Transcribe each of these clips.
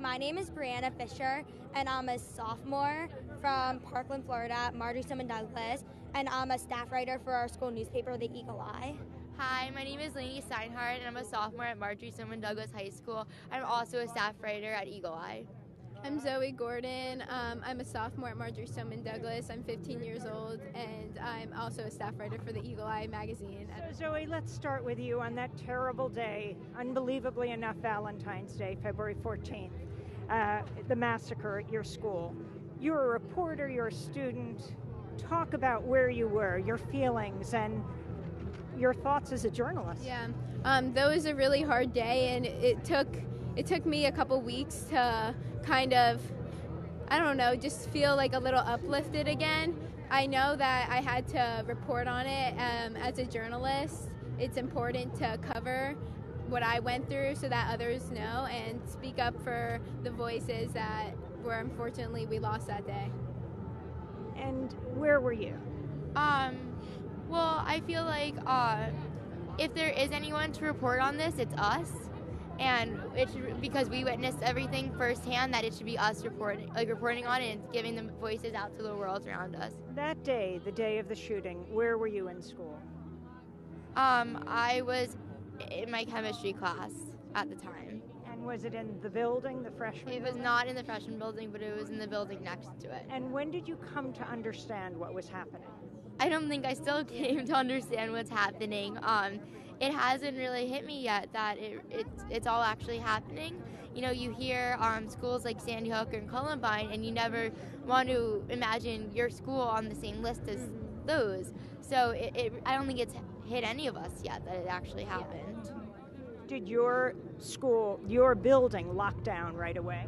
My name is Brianna Fisher, and I'm a sophomore from Parkland, Florida, Marjory Stoneman Douglas, and I'm a staff writer for our school newspaper, the Eagle Eye. Hi, my name is Lainey Steinhardt, and I'm a sophomore at Marjory Stoneman Douglas High School. I'm also a staff writer at Eagle Eye. I'm Zoe Gordon. I'm a sophomore at Marjory Stoneman Douglas. I'm 15 years old, and I'm also a staff writer for the Eagle Eye magazine. So Zoe, let's start with you on that terrible day, unbelievably enough, Valentine's Day, February 14th, the massacre at your school. You're a reporter, you're a student. Talk about where you were, your feelings, and your thoughts as a journalist. Yeah, that was a really hard day, and it took me a couple weeks to kind of, I don't know, just feel like a little uplifted again. I know that I had to report on it as a journalist. It's important to cover what I went through so that others know and speak up for the voices that were unfortunately we lost that day. And where were you? Well, I feel like if there is anyone to report on this, it's us. And it should, because we witnessed everything firsthand, that it should be us reporting on it and giving the voices out to the world around us. That day, the day of the shooting, where were you in school? I was in my chemistry class at the time. And was it in the building, the freshman It was building? not in the freshman building, but it was in the building next to it. And when did you come to understand what was happening? I don't think I still came to understand what's happening. It hasn't really hit me yet that it's all actually happening. You know, you hear schools like Sandy Hook and Columbine, and you never want to imagine your school on the same list as those. So I don't think it's hit any of us yet that it actually happened. Did your school, your building, lock down right away?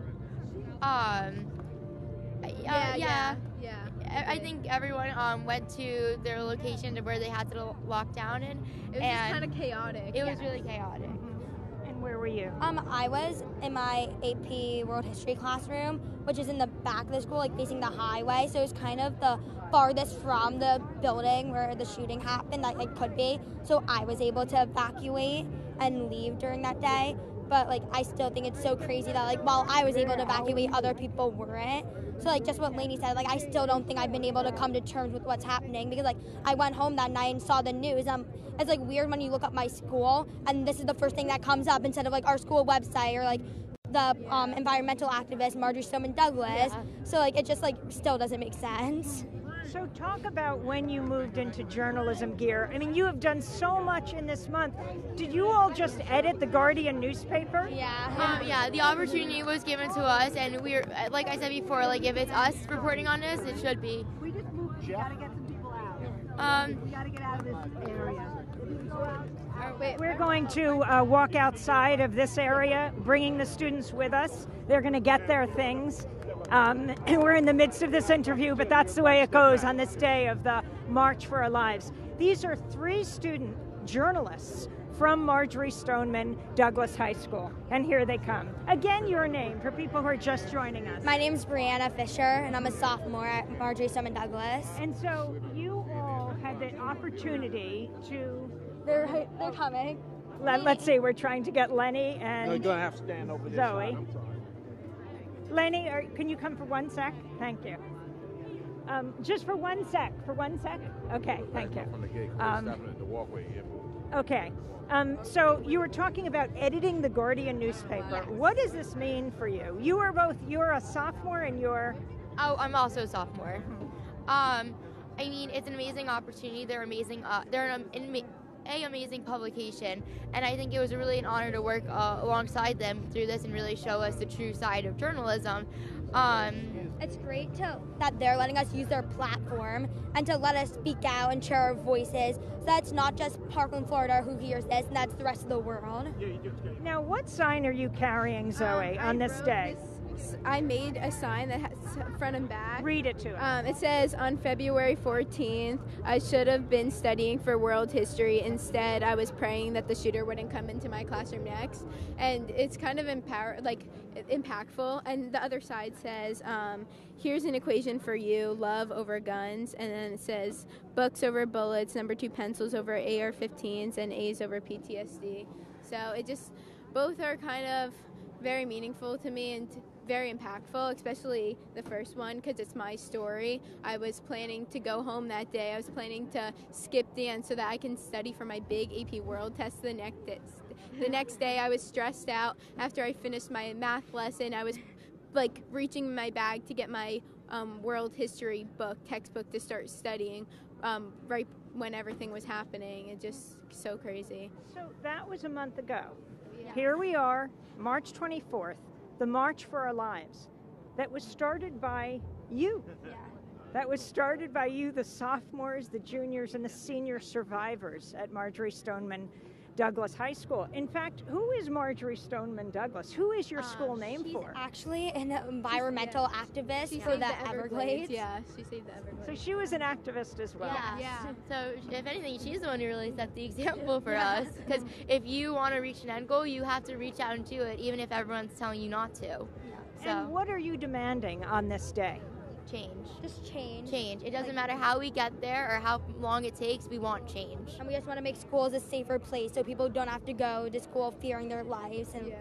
Yeah. I think everyone went to their location to where they had to lock down in. It was just kind of chaotic. It was really chaotic. And where were you? I was in my AP World History classroom, which is in the back of the school, like facing the highway. So it was kind of the farthest from the building where the shooting happened that it could be. So I was able to evacuate and leave during that day. But like, I still think it's so crazy that like, while I was able to evacuate, other people weren't. So like, just what Lainey said, like, I still don't think I've been able to come to terms with what's happening, because like, I went home that night and saw the news. It's like weird when you look up my school and this is the first thing that comes up instead of like our school website or like the environmental activist Marjory Stoneman Douglas. Yeah. So like, it just like still doesn't make sense. So talk about when you moved into journalism gear. I mean, you have done so much in this month. Did you all just edit the Guardian newspaper? Yeah, the opportunity was given to us, and we're, like I said before, like if it's us reporting on this, it should be. We just moved. We gotta get some people out. We gotta get out of this area. We're going to walk outside of this area, bringing the students with us. They're going to get their things. And we're in the midst of this interview, but that's the way it goes on this day of the March for Our Lives. These are 3 student journalists from Marjory Stoneman Douglas High School. And here they come. Again, your name for people who are just joining us. My name's Brianna Fisher, and I'm a sophomore at Marjory Stoneman Douglas. And so you all had the opportunity to... They're coming. Let's see, we're trying to get Lenny and You're going to have to stand over this Zoe. side. I'm sorry. Lenny, can you come for 1 sec? Thank you. Just for 1 sec. For 1 sec? Okay, thank you. From the gate, we're stopping at the walkway here. Okay. So you were talking about editing the Guardian newspaper. What does this mean for you? You're a sophomore and you're... Oh, I'm also a sophomore. I mean, it's an amazing opportunity. They're amazing. They're an amazing publication, and I think it was really an honor to work alongside them through this and really show us the true side of journalism. It's great that they're letting us use their platform and to let us speak out and share our voices, so that's not just Parkland, Florida who hears this, and that's the rest of the world. Now, what sign are you carrying, Zoe, on this day? I made a sign that has front and back. Read it to us. It says, on February 14th, I should have been studying for world history. Instead, I was praying that the shooter wouldn't come into my classroom next. And it's kind of impactful. And the other side says, here's an equation for you, love over guns. And then it says, books over bullets, number 2 pencils over AR-15s, and A's over PTSD. So it just, both are kind of very meaningful to me and very impactful, especially the first one because it's my story. I was planning to go home that day. I was planning to skip dance so that I can study for my big AP World test the next day. I was stressed out after I finished my math lesson. I was like reaching in my bag to get my world history textbook to start studying right when everything was happening. It's just so crazy. So that was a month ago. Yeah. Here we are, March 24th, the March for Our Lives. That was started by you. Yeah. That was started by you, the sophomores, the juniors, and the senior survivors at Marjory Stoneman Douglas High School. In fact, who is Marjory Stoneman Douglas? Who is your school name She's for? actually an environmental activist She for saved the Everglades. Yeah, she saved the Everglades. So she was an activist as well. Yeah. So if anything, she's the one who really set the example for us. Because if you want to reach an end goal, you have to reach out and do it, even if everyone's telling you not to. So And what are you demanding on this day? change. Just change. Change. It doesn't matter how we get there or how long it takes. We want change. And we just want to make schools a safer place so people don't have to go to school fearing their lives. And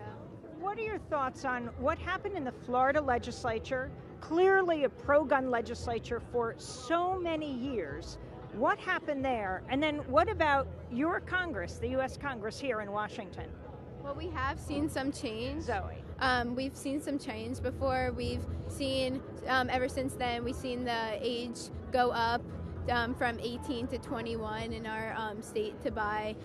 What are your thoughts on what happened in the Florida legislature? Clearly a pro-gun legislature for so many years. What happened there? And then what about your Congress, the U.S. Congress here in Washington? Well, we have seen some change. Zoe. We've seen some change before. We've seen, ever since then, we've seen the age go up from 18 to 21 in our state to buy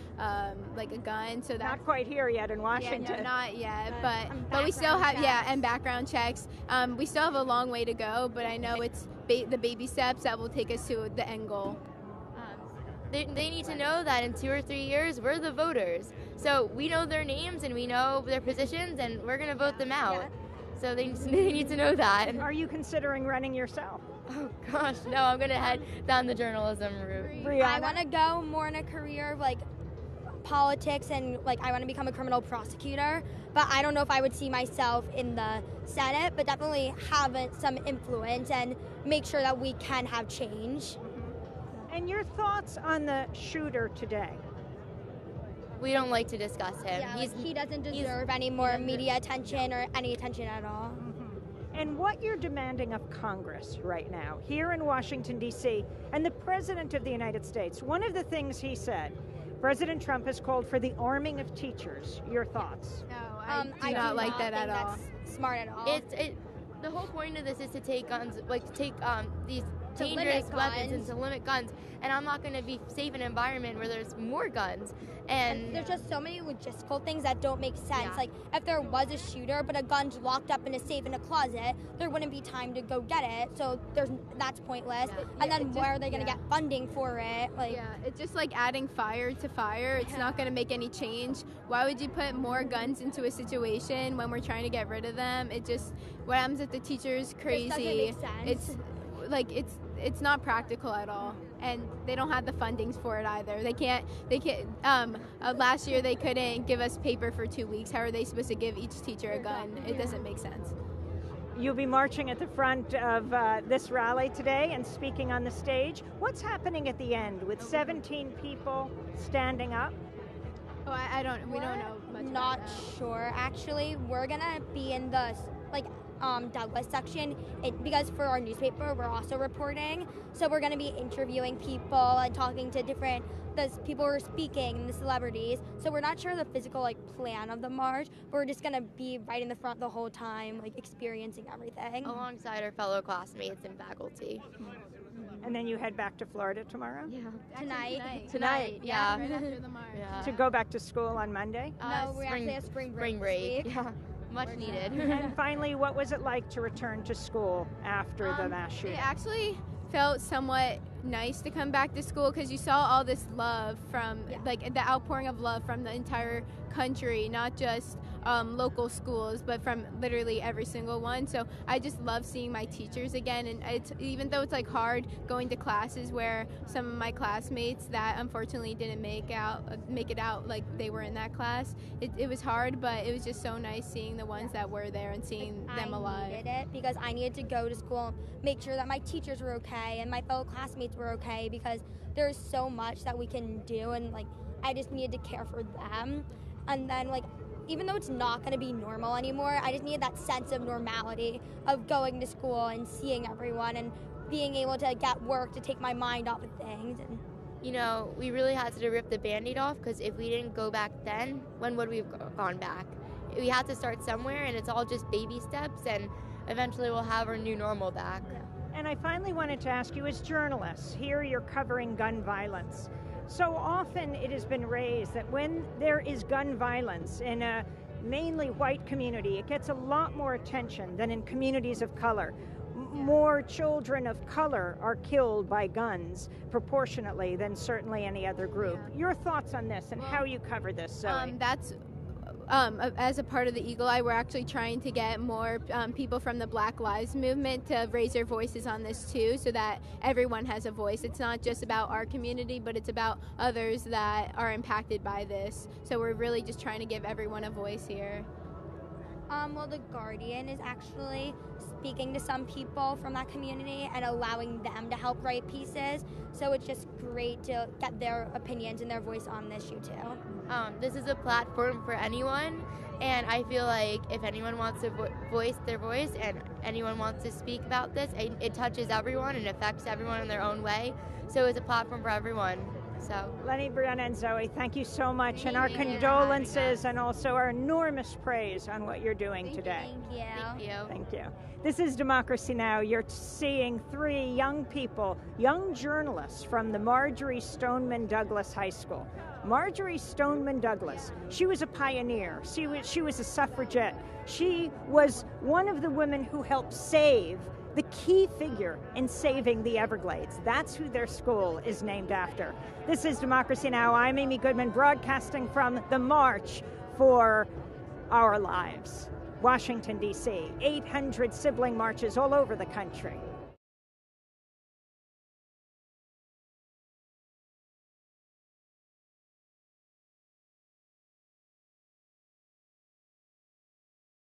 like a gun. So that's Not quite here yet in Washington. Yeah, no, not yet, And but we still have background and background checks. We still have a long way to go, but I know it's the baby steps that will take us to the end goal. They need to know that in 2 or 3 years, we're the voters. So we know their names and we know their positions, and we're going to vote them out. So they need to know that. Are you considering running yourself? Oh, gosh, no, I'm going to head down the journalism route. Brianna? I want to go more in a career of like politics and like I want to become a criminal prosecutor. But I don't know if I would see myself in the Senate, but definitely have some influence and make sure that we can have change. And your thoughts on the shooter today? We don't like to discuss him. Yeah, he doesn't deserve any more media attention or any attention at all. And what you're demanding of Congress right now, here in Washington, D.C., and the President of the United States, one of the things he said, President Trump has called for the arming of teachers. Your thoughts? No, I do not like that at all. That's smart at all. The whole point of this is to take guns, like to take these To dangerous limit weapons guns. and to limit guns. And I'm not going to be safe in an environment where there's more guns. And There's just so many logistical things that don't make sense. Yeah. Like if there was a shooter but a gun's locked up in a safe in a closet, there wouldn't be time to go get it. So that's pointless. Yeah. And then it just- where are they going to get funding for it? Like Yeah, it's just like adding fire to fire. It's not going to make any change. Why would you put more guns into a situation when we're trying to get rid of them? It just, what happens if the teacher's crazy? doesn't make sense. It's like it's not practical at all, and they don't have the fundings for it either. They can't. Last year they couldn't give us paper for 2 weeks. How are they supposed to give each teacher a gun? It doesn't make sense. You'll be marching at the front of this rally today and speaking on the stage. What's happening at the end with 17 people standing up? Oh, we don't know much. not about that. sure actually. We're gonna be in the Douglas section because for our newspaper we're also reporting, so we're gonna be interviewing people and talking to the people who are speaking and the celebrities. So we're not sure the physical plan of the march, but we're just gonna be right in the front the whole time, experiencing everything. alongside our fellow classmates in faculty. And then you head back to Florida tomorrow Yeah. Tonight. Tonight. Yeah. Right after the march. Yeah. to go back to school on Monday. No, we actually have spring break. Spring break. This week. Yeah. Much needed. And finally, what was it like to return to school after the mass shooting? It actually felt somewhat nice to come back to school because you saw all this love from the outpouring of love from the entire country, not just local schools, but from literally every single one. So I just love seeing my teachers again, and it's, even though it's hard going to classes where some of my classmates that unfortunately didn't make it out they were in that class, it was hard, but it was just so nice seeing the ones that were there and seeing them alive. I needed it because I needed to go to school and make sure that my teachers were okay and my fellow classmates were okay, because there's so much that we can do, and I just needed to care for them. And then even though it's not going to be normal anymore, I just needed that sense of normality of going to school and seeing everyone and being able to get work to take my mind off of things. And you know, we really had to rip the Band-Aid off, because if we didn't go back then, when would we have gone back? We had to start somewhere, and it's all just baby steps, and eventually we'll have our new normal back. And I finally wanted to ask you, as journalists, here you're covering gun violence. So often it has been raised that when there is gun violence in a mainly white community, it gets a lot more attention than in communities of color. More children of color are killed by guns proportionately than certainly any other group. Your thoughts on this and how you cover this, Zoe? That's as a part of the Eagle Eye, we're actually trying to get more people from the Black Lives Movement to raise their voices on this too, so that everyone has a voice. It's not just about our community, but it's about others that are impacted by this. So we're really just trying to give everyone a voice here. Well, The Guardian is actually speaking to some people from that community and allowing them to help write pieces. So it's just great to get their opinions and their voice on this issue too. This is a platform for anyone, and I feel like if anyone wants to voice their voice and anyone wants to speak about this, it touches everyone and affects everyone in their own way. So it's a platform for everyone. So, Lenny, Brianna, and Zoe, thank you so much, and our condolences and also our enormous praise on what you're doing today. Thank you. thank you. Thank you. This is Democracy Now! You're seeing three young people, young journalists from the Marjory Stoneman Douglas High School. Marjory Stoneman Douglas, she was a pioneer. She was a suffragette. She was one of the women who helped save the key figure in saving the Everglades. That's who their school is named after. This is Democracy Now! I'm Amy Goodman, broadcasting from the March for Our Lives, Washington, D.C. 800 sibling marches all over the country.